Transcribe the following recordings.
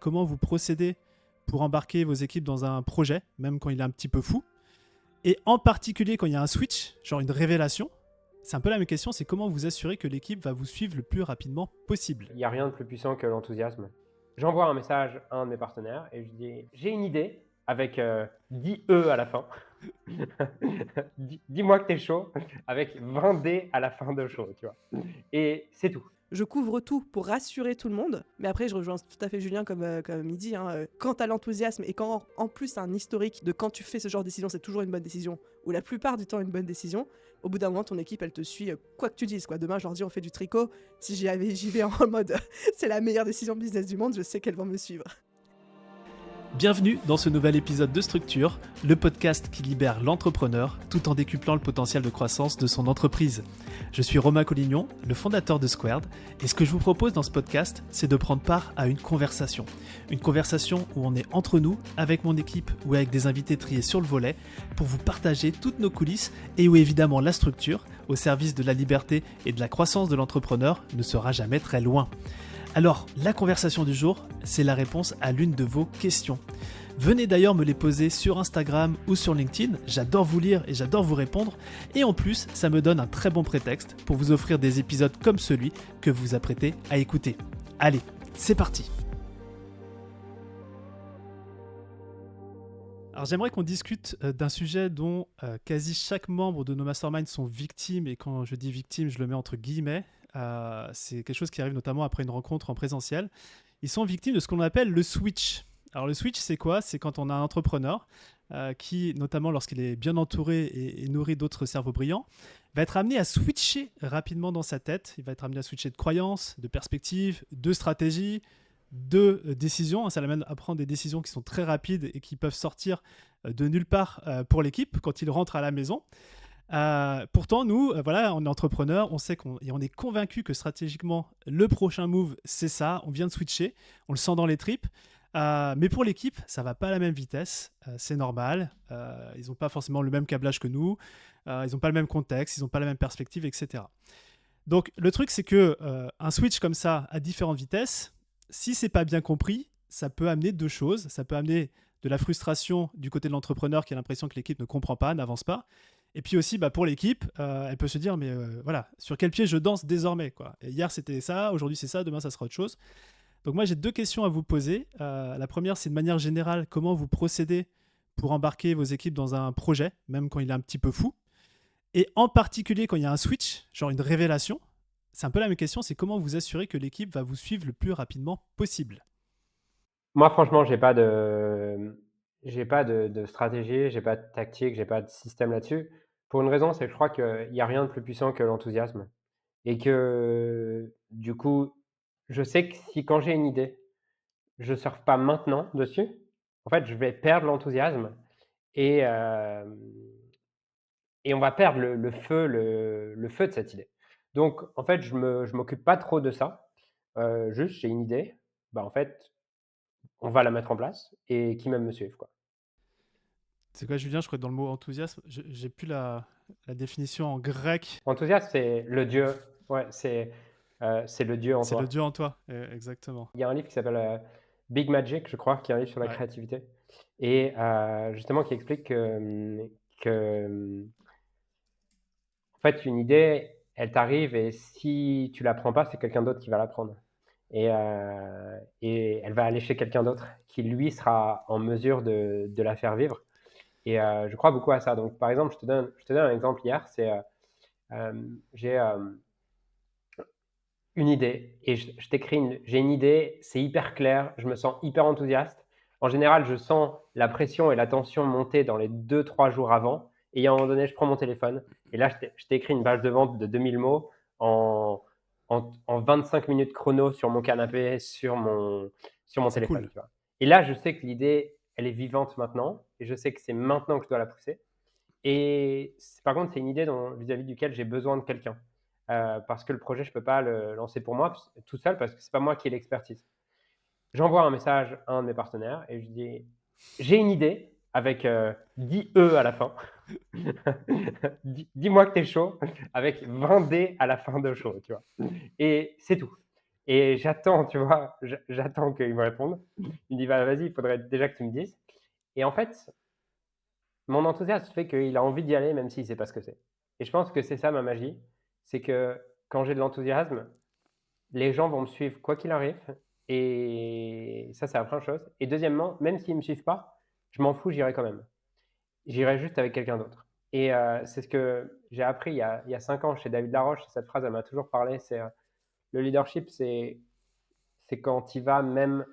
comment vous procédez pour embarquer vos équipes dans un projet, même quand il est un petit peu fou. Et en particulier quand il y a un switch, genre une révélation, c'est un peu la même question, c'est comment vous assurer que l'équipe va vous suivre le plus rapidement possible. Il n'y a rien de plus puissant que l'enthousiasme. J'envoie un message à un de mes partenaires et je dis: «J'ai une idée», avec 10 E à la fin. Dis-moi que tu es chaud, avec 20 D à la fin de chaud, tu vois? Et c'est tout. Je couvre tout pour rassurer tout le monde, mais après je rejoins tout à fait Julien comme il dit, quand t'as l'enthousiasme et quand en plus t'as un historique de quand tu fais ce genre de décision, c'est toujours une bonne décision, ou la plupart du temps une bonne décision, au bout d'un moment ton équipe elle te suit quoi que tu dises, quoi. Demain je leur dis on fait du tricot, si j'y vais en mode c'est la meilleure décision business du monde, je sais qu'elles vont me suivre. Bienvenue dans ce nouvel épisode de Structure, le podcast qui libère l'entrepreneur tout en décuplant le potentiel de croissance de son entreprise. Je suis Romain Collignon, le fondateur de Squared, et ce que je vous propose dans ce podcast, c'est de prendre part à une conversation. Une conversation où on est entre nous, avec mon équipe ou avec des invités triés sur le volet, pour vous partager toutes nos coulisses et où évidemment la structure, au service de la liberté et de la croissance de l'entrepreneur, ne sera jamais très loin. Alors, la conversation du jour, c'est la réponse à l'une de vos questions. Venez d'ailleurs me les poser sur Instagram ou sur LinkedIn, j'adore vous lire et j'adore vous répondre. Et en plus, ça me donne un très bon prétexte pour vous offrir des épisodes comme celui que vous vous apprêtez à écouter. Allez, c'est parti! Alors j'aimerais qu'on discute d'un sujet dont quasi chaque membre de nos masterminds sont victimes, et quand je dis victime, je le mets entre guillemets. C'est quelque chose qui arrive notamment après une rencontre en présentiel. Ils sont victimes de ce qu'on appelle le switch. Alors le switch, c'est quoi? C'est quand on a un entrepreneur qui, notamment lorsqu'il est bien entouré et nourri d'autres cerveaux brillants, va être amené à switcher rapidement dans sa tête. Il va être amené à switcher de croyances, de perspectives, de stratégies, de décisions. Ça l'amène à prendre des décisions qui sont très rapides et qui peuvent sortir de nulle part pour l'équipe quand il rentre à la maison. Pourtant, nous, voilà, on est entrepreneurs, on sait et on est convaincu que stratégiquement, le prochain move, c'est ça. On vient de switcher, on le sent dans les tripes. Mais pour l'équipe, ça va pas à la même vitesse. C'est normal. Ils n'ont pas forcément le même câblage que nous. Ils n'ont pas le même contexte, ils n'ont pas la même perspective, etc. Donc, le truc, c'est que un switch comme ça, à différentes vitesses, si c'est pas bien compris, ça peut amener deux choses. Ça peut amener de la frustration du côté de l'entrepreneur qui a l'impression que l'équipe ne comprend pas, n'avance pas. Et puis aussi, pour l'équipe, elle peut se dire, mais voilà, sur quel pied je danse désormais, quoi. Et hier, c'était ça, aujourd'hui, c'est ça, demain, ça sera autre chose. Donc moi, j'ai deux questions à vous poser. La première, c'est de manière générale, comment vous procédez pour embarquer vos équipes dans un projet, même quand il est un petit peu fou. Et en particulier, quand il y a un switch, genre une révélation, c'est un peu la même question, c'est comment vous assurer que l'équipe va vous suivre le plus rapidement possible. Moi, franchement, j'ai pas de stratégie, j'ai pas de tactique, j'ai pas de système là-dessus. Pour une raison, c'est que je crois qu'il y a rien de plus puissant que l'enthousiasme et que, du coup, je sais que si quand j'ai une idée, je surfe pas maintenant dessus, en fait, je vais perdre l'enthousiasme et hem et on va perdre le feu de cette idée. Donc en fait, je m'occupe pas trop de ça. Juste j'ai une idée, en fait, on va la mettre en place et qui m'aime me suivre, quoi. C'est quoi, Julien? Je crois que dans le mot enthousiasme, j'ai plus la définition en grec. Enthousiasme, c'est le Dieu, ouais, c'est le Dieu en C'est le toi. Dieu en toi, exactement. Il y a un livre qui s'appelle, Big Magic, je crois, qui est un livre sur la Ouais. créativité et justement qui explique que, en fait, une idée, elle t'arrive et si tu la prends pas, c'est quelqu'un d'autre qui va la prendre et elle va aller chez quelqu'un d'autre qui, lui, sera en mesure de la faire vivre et je crois beaucoup à ça. Donc par exemple, je te donne un exemple hier, c'est, j'ai, une idée et je t'écris j'ai une idée, c'est hyper clair, je me sens hyper enthousiaste. En général, je sens la pression et la tension monter dans les 2-3 jours avant et à un moment donné, je prends mon téléphone et là, je t'ai écrit une page de vente de 2000 mots en 25 minutes chrono sur mon canapé, sur mon C'est téléphone, cool. tu vois? Et là, je sais que l'idée, elle est vivante maintenant et je sais que c'est maintenant que je dois la pousser et par contre, c'est une idée vis-à-vis duquel j'ai besoin de quelqu'un. Parce que le projet, je peux pas le lancer pour moi, tout seul, parce que c'est pas moi qui ai l'expertise. J'envoie un message à un de mes partenaires et je dis: «J'ai une idée», avec 10 E à la fin. Dis-moi que tu es chaud, avec 20 D à la fin de chaud, tu vois? Et c'est tout. Et j'attends, tu vois? J'attends qu'il me réponde. Il me dit: «Bah, vas-y, il faudrait déjà que tu me dises» et en fait, mon enthousiasme fait qu'il a envie d'y aller même s'il sait pas ce que c'est et je pense que c'est ça ma magie, c'est que quand j'ai de l'enthousiasme, les gens vont me suivre quoi qu'il arrive et ça, c'est la première chose et deuxièmement, même s'ils me suivent pas, je m'en fous, j'irai quand même. J'irai juste avec quelqu'un d'autre et c'est ce que j'ai appris il y a 5 ans chez David Laroche. Cette phrase, elle m'a toujours parlé, c'est, le leadership, c'est quand tu y vas même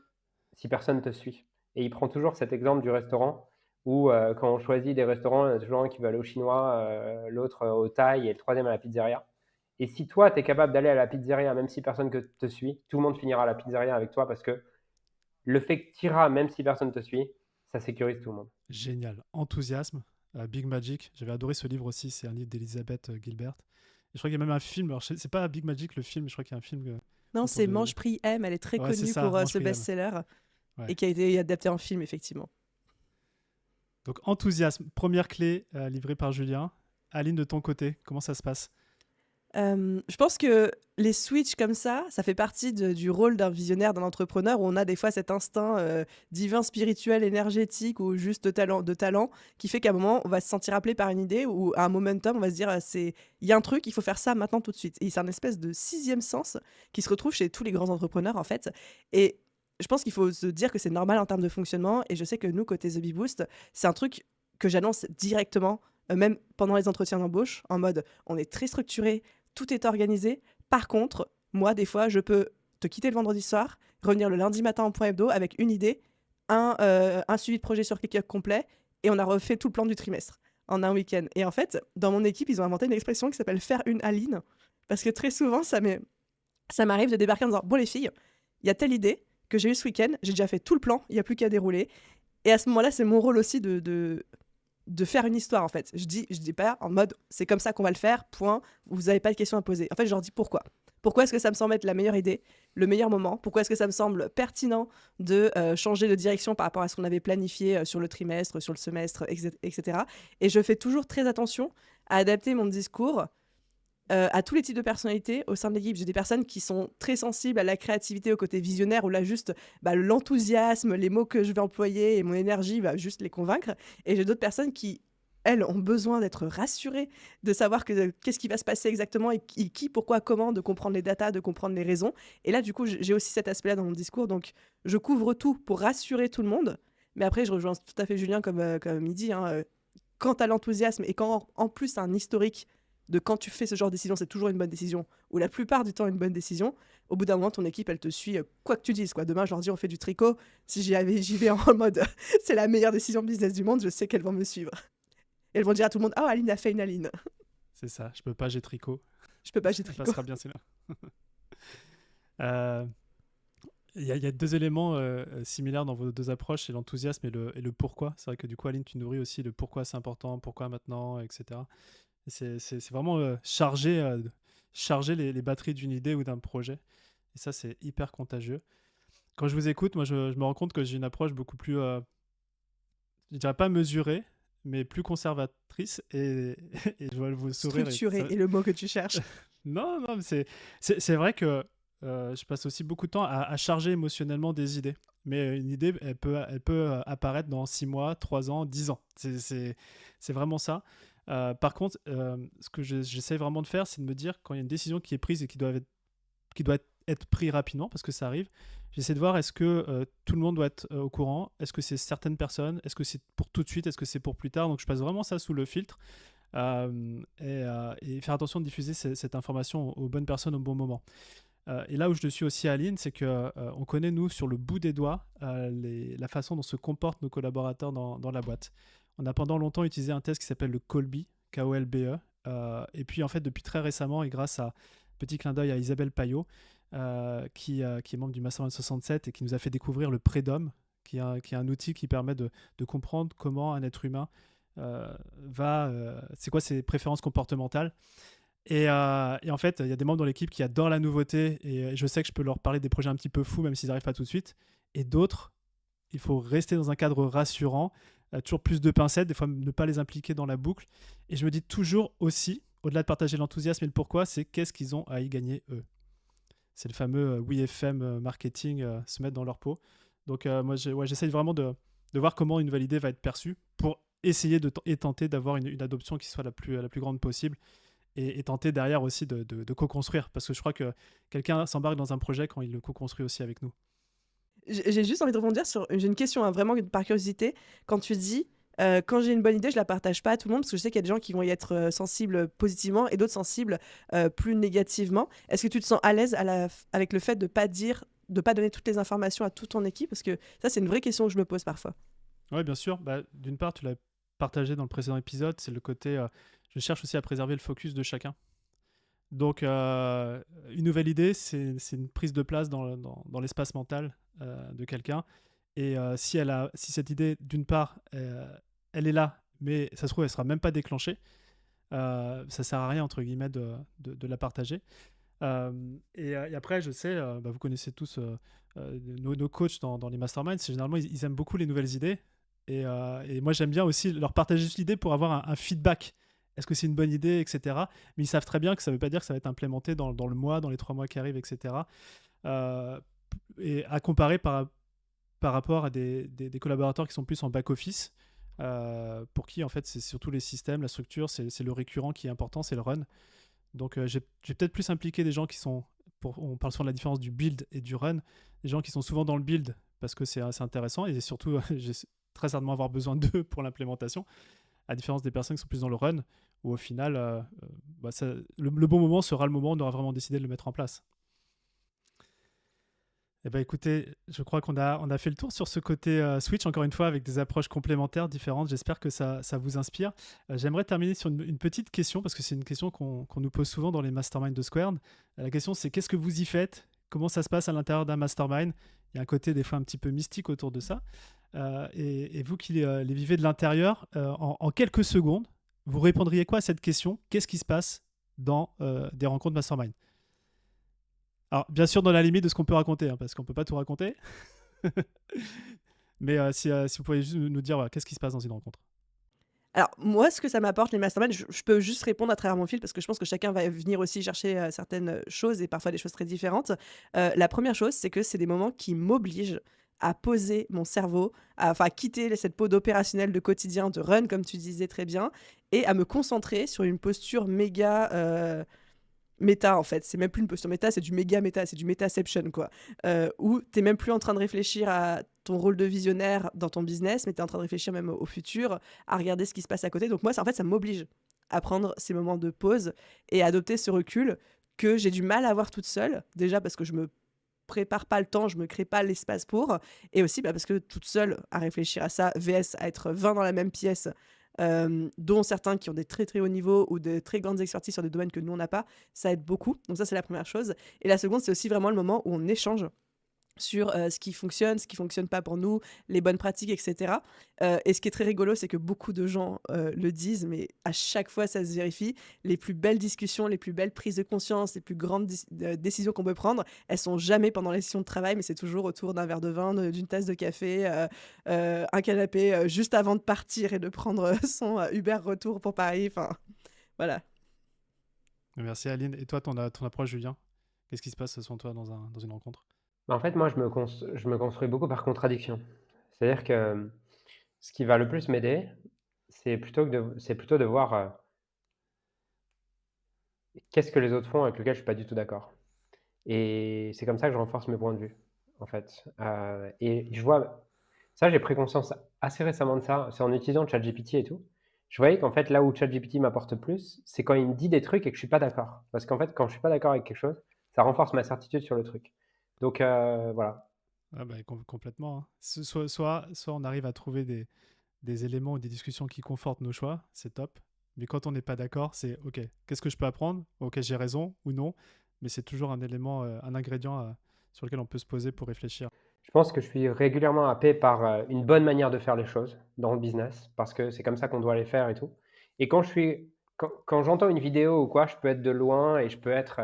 si personne te suit et il prend toujours cet exemple du restaurant où, quand on choisit des restaurants, il y en a toujours un qui va aller au chinois, l'autre, au thaï et le troisième à la pizzeria et si toi, tu es capable d'aller à la pizzeria même si personne que te suit, tout le monde finira à la pizzeria avec toi parce que le fait que tu iras même si personne te suit, ça sécurise tout le monde. Génial. Enthousiasme, Big Magic. J'avais adoré ce livre aussi. C'est un livre d'Elizabeth Gilbert. Et je crois qu'il y a même un film. Alors, c'est pas Big Magic le film, mais je crois qu'il y a un film Non, autour c'est de. Mange Prix M, elle est très Ouais, c'est connue ça, pour Mange ce Prix M. best-seller Ouais. et qui a été adapté en film, effectivement. Donc, enthousiasme, première clé livrée par Julien. Aline, de ton côté, comment ça se passe? Je pense que les switches comme ça fait partie du rôle d'un visionnaire, d'un entrepreneur, où on a des fois cet instinct divin, spirituel, énergétique ou juste de talent qui fait qu'à un moment, on va se sentir appelé par une idée ou à un momentum, on va se dire, il y a un truc, il faut faire ça maintenant tout de suite. Et c'est un espèce de sixième sens qui se retrouve chez tous les grands entrepreneurs, en fait. Et je pense qu'il faut se dire que c'est normal en termes de fonctionnement. Et je sais que nous, côté The Bee Boost, c'est un truc que j'annonce directement, même pendant les entretiens d'embauche, en mode, on est très structuré, tout est organisé. Par contre, moi, des fois, je peux te quitter le vendredi soir, revenir le lundi matin en point hebdo avec une idée, un suivi de projet sur ClickUp complet, et on a refait tout le plan du trimestre en un week-end. Et en fait, dans mon équipe, ils ont inventé une expression qui s'appelle faire une Aline, parce que très souvent, ça m'arrive de débarquer en disant, bon les filles, il y a telle idée que j'ai eu ce week-end, j'ai déjà fait tout le plan, il n'y a plus qu'à dérouler. Et à ce moment-là, c'est mon rôle aussi de faire une histoire, en fait. Je dis pas en mode c'est comme ça qu'on va le faire, point, vous n'avez pas de questions à poser. En fait, je leur dis pourquoi. Pourquoi est-ce que ça me semble être la meilleure idée, le meilleur moment? Pourquoi est-ce que ça me semble pertinent de changer de direction par rapport à ce qu'on avait planifié sur le trimestre, sur le semestre, etc. Et je fais toujours très attention à adapter mon discours à tous les types de personnalités au sein de l'équipe. J'ai des personnes qui sont très sensibles à la créativité, au côté visionnaire, où là, juste l'enthousiasme, les mots que je vais employer et mon énergie va juste les convaincre. Et j'ai d'autres personnes qui, elles, ont besoin d'être rassurées, de savoir qu'est-ce qui va se passer exactement et qui, pourquoi, comment, de comprendre les datas, de comprendre les raisons. Et là, du coup, j'ai aussi cet aspect-là dans mon discours. Donc, je couvre tout pour rassurer tout le monde. Mais après, je rejoins tout à fait Julien, comme il dit, hein, quand tu as l'enthousiasme et quand en plus tu as un historique de quand tu fais ce genre de décision, c'est toujours une bonne décision, ou la plupart du temps une bonne décision, au bout d'un moment, ton équipe, elle te suit quoi que tu dises. Quoi. Demain, je leur dis, on fait du tricot. Si j'y vais en mode, c'est la meilleure décision business du monde, je sais qu'elles vont me suivre. Et elles vont dire à tout le monde, oh, Aline a fait une Aline. C'est ça, je peux pas, j'ai tricot. Je peux pas, j'ai Ça tricot. passera bien, c'est là. Il y a deux éléments similaires dans vos deux approches, c'est l'enthousiasme et le pourquoi. C'est vrai que du coup, Aline, tu nourris aussi le pourquoi c'est important, pourquoi maintenant, etc. Et c'est vraiment charger les batteries d'une idée ou d'un projet. Et ça, c'est hyper contagieux. Quand je vous écoute, moi, je me rends compte que j'ai une approche beaucoup plus, je dirais pas mesurée, mais plus conservatrice. Et je vois vos sourires. Structuré est le mot que tu cherches. Non, mais c'est vrai que je passe aussi beaucoup de temps à charger émotionnellement des idées. Mais une idée, elle peut apparaître dans 6 mois, 3 ans, 10 ans. C'est vraiment ça. Par contre, ce que j'essaie vraiment de faire, c'est de me dire quand il y a une décision qui est prise et qui doit être prise rapidement, parce que ça arrive, j'essaie de voir est-ce que tout le monde doit être au courant, est-ce que c'est certaines personnes, est-ce que c'est pour tout de suite, est-ce que c'est pour plus tard. Donc je passe vraiment ça sous le filtre et faire attention de diffuser cette information aux bonnes personnes au bon moment. Et là où je suis aussi Aline, c'est que on connaît nous sur le bout des doigts la façon dont se comportent nos collaborateurs dans la boîte. On a pendant longtemps utilisé un test qui s'appelle le Kolbe, Kolbe. Et puis en fait depuis très récemment et grâce à petit clin d'œil à Isabelle Payot, qui est membre du Mastermind 67 et qui nous a fait découvrir le Prédom, qui est un outil qui permet de comprendre comment un être humain c'est quoi ses préférences comportementales. Et en fait, il y a des membres dans l'équipe qui adorent la nouveauté et je sais que je peux leur parler des projets un petit peu fous, même s'ils n'arrivent pas tout de suite. Et d'autres, il faut rester dans un cadre rassurant, toujours plus de pincettes, des fois ne pas les impliquer dans la boucle. Et je me dis toujours aussi, au-delà de partager l'enthousiasme et le pourquoi, c'est qu'est-ce qu'ils ont à y gagner eux. c'est le fameux oui FM marketing se mettre dans leur peau. Donc moi j'essaye vraiment de voir comment une nouvelle idée va être perçue pour essayer et tenter d'avoir une adoption qui soit la plus grande possible et tenter derrière aussi de co-construire parce que je crois que quelqu'un s'embarque dans un projet quand il le co-construit aussi avec nous. J'ai juste envie de rebondir sur j'ai une question, hein, vraiment par curiosité. Quand tu dis, «Quand j'ai une bonne idée, je la partage pas à tout le monde», parce que je sais qu'il y a des gens qui vont y être, sensibles positivement et d'autres sensibles, plus négativement. Est-ce que tu te sens à l'aise avec le fait de pas donner toutes les informations à toute ton équipe? Parce que ça, c'est une vraie question que je me pose parfois. Oui, bien sûr. Bah, d'une part, tu l'as partagé dans le précédent épisode, c'est le côté je cherche aussi à préserver le focus de chacun. Donc, une nouvelle idée, c'est une prise de place dans l'espace mental de quelqu'un. Et si cette idée, d'une part, elle est là, mais ça se trouve, elle ne sera même pas déclenchée, ça ne sert à rien, entre guillemets, de la partager. Et après, je sais, bah, vous connaissez tous nos coachs dans les masterminds, c'est généralement, ils aiment beaucoup les nouvelles idées. Et moi, j'aime bien aussi leur partager juste l'idée pour avoir un feedback. Est-ce que c'est une bonne idée, etc. Mais ils savent très bien que ça ne veut pas dire que ça va être implémenté dans le mois, dans les 3 mois qui arrivent, etc. Euh, et à comparer par rapport à des collaborateurs qui sont plus en back-office, pour qui, en fait, c'est surtout les systèmes, la structure, c'est le récurrent qui est important, c'est le run. Donc, j'ai peut-être plus impliqué des gens qui sont, on parle souvent de la différence du build et du run, des gens qui sont souvent dans le build parce que c'est assez intéressant et surtout, j'ai très certainement avoir besoin d'eux pour l'implémentation, à différence des personnes qui sont plus dans le run, où au final, bah, le bon moment sera le moment où on aura vraiment décidé de le mettre en place. Eh ben, écoutez, je crois qu'on a fait le tour sur ce côté Switch, encore une fois, avec des approches complémentaires différentes. J'espère que ça vous inspire. J'aimerais terminer sur une petite question, parce que c'est une question qu'on nous pose souvent dans les masterminds de Squared. La question, c'est qu'est-ce que vous y faites? Comment ça se passe à l'intérieur d'un mastermind? Il y a un côté des fois un petit peu mystique autour de ça. Et vous qui les vivez de l'intérieur, en quelques secondes, vous répondriez quoi à cette question? Qu'est-ce qui se passe dans des rencontres mastermind? Alors, bien sûr, dans la limite de ce qu'on peut raconter, hein, parce qu'on peut pas tout raconter. Mais si vous pouvez juste nous dire voilà, qu'est-ce qui se passe dans une rencontre. Alors moi, ce que ça m'apporte les masterminds, je peux juste répondre à travers mon fil parce que je pense que chacun va venir aussi chercher, certaines choses et parfois des choses très différentes. La première chose, c'est que c'est des moments qui m'obligent à poser mon cerveau, à enfin quitter cette peau d'opérationnel, de quotidien, de run comme tu disais très bien et à me concentrer sur une posture méga, méta en fait. C'est même plus une posture méta, c'est du méga méta, c'est du métaception quoi. Où t'es même plus en train de réfléchir à ton rôle de visionnaire dans ton business, mais t'es en train de réfléchir même au futur, à regarder ce qui se passe à côté. Donc moi, ça, en fait, ça m'oblige à prendre ces moments de pause et à adopter ce recul que j'ai du mal à avoir toute seule. Déjà parce que je me prépare pas le temps, je me crée pas l'espace pour, et aussi bah, parce que toute seule à réfléchir à ça, VS à être 20 dans la même pièce, dont certains qui ont des très très hauts niveaux ou de très grandes expertises sur des domaines que nous on n'a pas, ça aide beaucoup. Donc ça c'est la première chose. Et la seconde, c'est aussi vraiment le moment où on échange sur ce qui fonctionne pas pour nous, les bonnes pratiques, etc. Et ce qui est très rigolo, c'est que beaucoup de gens le disent, mais à chaque fois, ça se vérifie. Les plus belles discussions, les plus belles prises de conscience, les plus grandes décisions qu'on peut prendre, elles sont jamais pendant les sessions de travail, mais c'est toujours autour d'un verre de vin, d'une tasse de café, un canapé, juste avant de partir et de prendre son Uber retour pour Paris. Enfin, voilà. Merci Aline. Et toi, ton approche, Julien? Qu'est-ce qui se passe selon toi dans une rencontre? Bah, en fait, moi, je me construis beaucoup par contradiction. C'est-à-dire que ce qui va le plus m'aider, c'est plutôt de voir, qu'est-ce que les autres font avec lequel je suis pas du tout d'accord? Et c'est comme ça que je renforce mes points de vue, en fait. Et je vois ça, j'ai pris conscience assez récemment de ça, c'est en utilisant ChatGPT et tout. Je voyais qu'en fait, là où ChatGPT m'apporte plus, c'est quand il me dit des trucs et que je suis pas d'accord. Parce qu'en fait, quand je suis pas d'accord avec quelque chose, ça renforce ma certitude sur le truc. Donc voilà. Ah bah, complètement, hein. Soit on arrive à trouver des éléments ou des discussions qui confortent nos choix, c'est top. Mais quand on n'est pas d'accord, c'est OK, qu'est-ce que je peux apprendre? OK, j'ai raison ou non. Mais c'est toujours un élément, un ingrédient sur lequel on peut se poser pour réfléchir. Je pense que je suis régulièrement happé par, une bonne manière de faire les choses dans le business, parce que c'est comme ça qu'on doit les faire et tout. Et quand j'entends une vidéo ou quoi, je peux être de loin et je peux être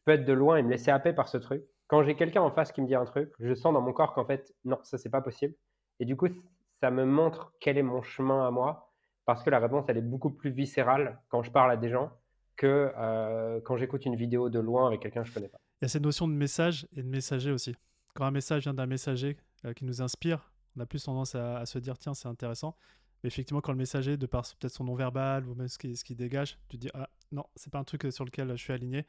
de loin et me laisser happer par ce truc. Quand j'ai quelqu'un en face qui me dit un truc, je sens dans mon corps qu'en fait, non, ça c'est pas possible. Et du coup, ça me montre quel est mon chemin à moi, parce que la réponse, elle est beaucoup plus viscérale quand je parle à des gens que, quand j'écoute une vidéo de loin avec quelqu'un que je connais pas. Il y a cette notion de message et de messager aussi. Quand un message vient d'un messager qui nous inspire, on a plus tendance à se dire tiens, c'est intéressant. Mais effectivement, quand le messager, de par peut-être son non-verbal ou même ce qu'il dégage, tu te dis ah non, c'est pas un truc sur lequel je suis aligné.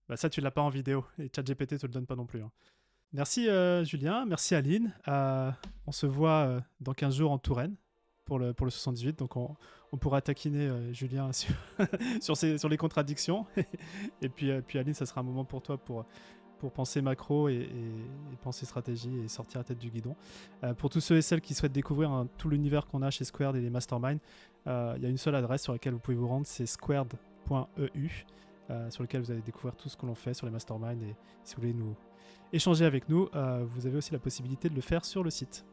Bah, ça, tu l'as pas en vidéo et ChatGPT te le donne pas non plus. Hein. Merci Julien, merci Aline. On se voit dans 15 jours en Touraine pour le 78. Donc on pourra taquiner Julien sur les contradictions. Et puis Aline, ça sera un moment pour toi pour penser macro et penser stratégie et sortir la tête du guidon. Pour tous ceux et celles qui souhaitent découvrir tout l'univers qu'on a chez Squared et les masterminds, il y a une seule adresse sur laquelle vous pouvez vous rendre, c'est squared.eu, sur lequel vous allez découvrir tout ce que l'on fait sur les masterminds. Et si vous voulez nous échanger avec nous, vous avez aussi la possibilité de le faire sur le site.